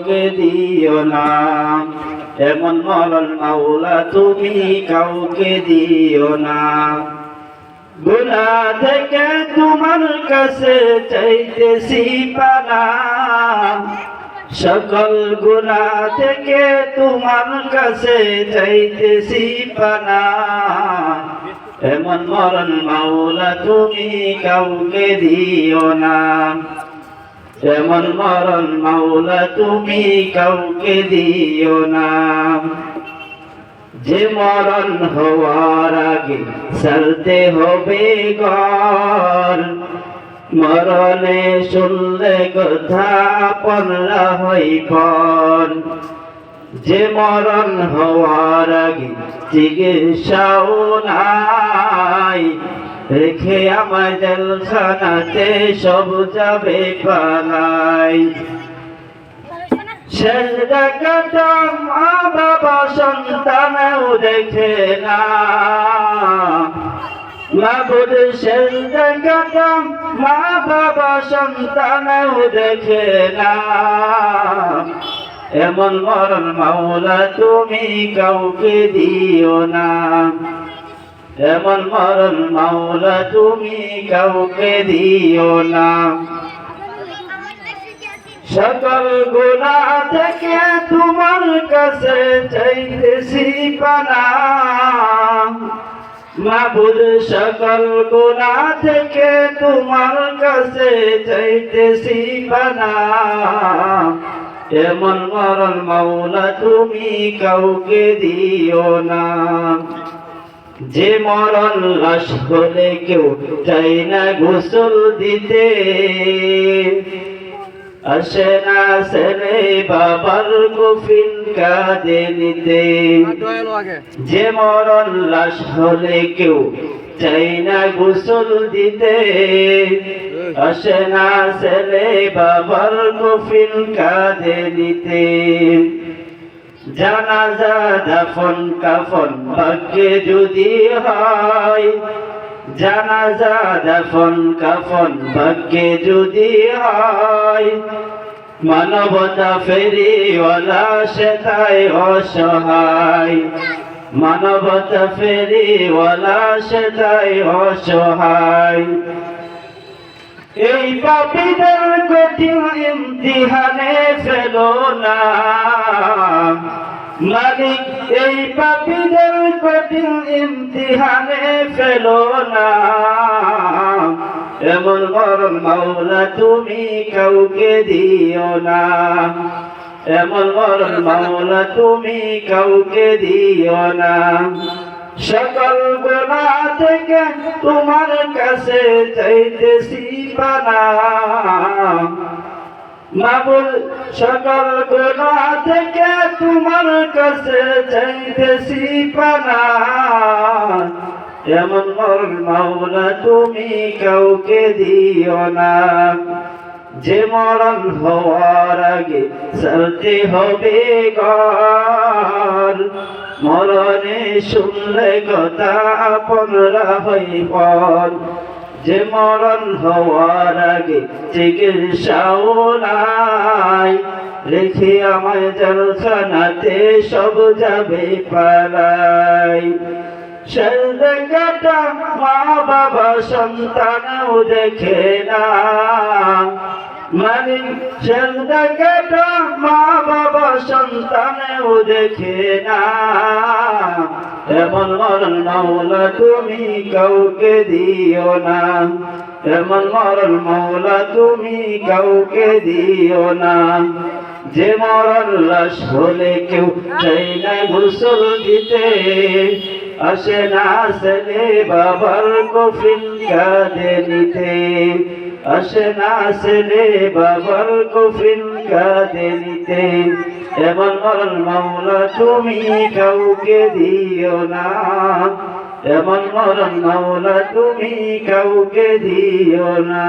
কাউকে দিও না, এমন মরণ মাওলা তুমি কাউকে দিও না। গুনাহ থেকে তোমার কাছে চাইতেছি পানা, সকল গুনাহ থেকে তোমার কাছে চাইতেছি পানা, এমন মরণ মাওলা তুমি কাউকে দিও না, এমন মরণ মাওলা তুমি কাউকে দিও না। যে মরণ হওয়ার আগে চলতে হবে ঘর, মরণে শুনলে কথা পড়লা হই পর। যে মরণ হওয়ার আগে চিকিৎসাও নাই, রেখে আমায় জেলখানাতে সব যাবে পালাই। শেষ দেখাটা মা বাবা সন্তানও দেখে না, মাবুদ শেষ দেখাটা মা বাবা সন্তানও দেখে না, এমন মরণ মাওলা তুমি কাউকে দিও না, এমন মরণ মাওলা তুমি কাউকে দিও না। সকল গুনাহ থেকে তোমার কাছে চাইতেছি পানা, মাবুদ সকল গুনাহ থেকে তোমার কাছে চাইতেছি পানা, এমন মরণ মাওলা তুমি কাউকে দিও না। যে মরণ লাশ হলে কেউ চাই না গোসল দিতে, আসে না ছেলে বাবার কফিন কাঁধে নিতে। যে মরণ লাশ হলে কেউ চাই না গোসল দিতে, আসে না ছেলে বাবার কফিন কাঁধে নিতে। জানাজা দাফন কাফন ভাগ্যে যদি হয়, জানাজা দাফন কাফন ভাগ্যে যদি হয়, মানবতা ফেরিওয়ালা সেটাই অসহায়, মানবতা ফেরিওয়ালা সেটাই অসহায়। এই পাপীদের কঠিন ইমতিহানে ফেলো না মালিক, এই পাপীদের কঠিন ইমতিহানে ফেলো না, এমন মরণ মাওলা তুমি কাউকে দিও না, এমন মরণ মাওলা তুমি কাউকে দিও না। সকল গুনাহ থেকে তোমার কাছে চাইতেছি পানা, মাবুদ সকল গুনাহ থেকে তোমার কাছে চাইতেছি পানা, এমন মরণ মাওলা তুমি কাউকে দিও না। যে মরণ হওয়ার আগে চলতে হবে ঘর, মরণে শুনলে কথা পড়লা হই পর। যে মরণ হওয়ার আগে চিকিৎসাও নাই, রেখে আমায় জেলখানাতে সব যাবে পালাই। শেষ দেখাটা মা বাবা সন্তানও দেখে না, মালিক শেষ দেখাটা মা বাবা সন্তানও দেখে না, এমন মরণ মাওলা তুমি কাউকে দিও না, এমন মরণ মাওলা তুমি কাউকে দিও না। যে মরণ লাশ হলে কেউ চাই না গোসল দিতে, আসে না ছেলে বাবার কফিন কাঁধে নিতে, আসে না ছেলে বাবার কফিন কাঁধে নিতে, এমন মরণ মাওলা তুমি কাউকে দিও না, এমন মরণ মাওলা তুমি কাউকে দিও না।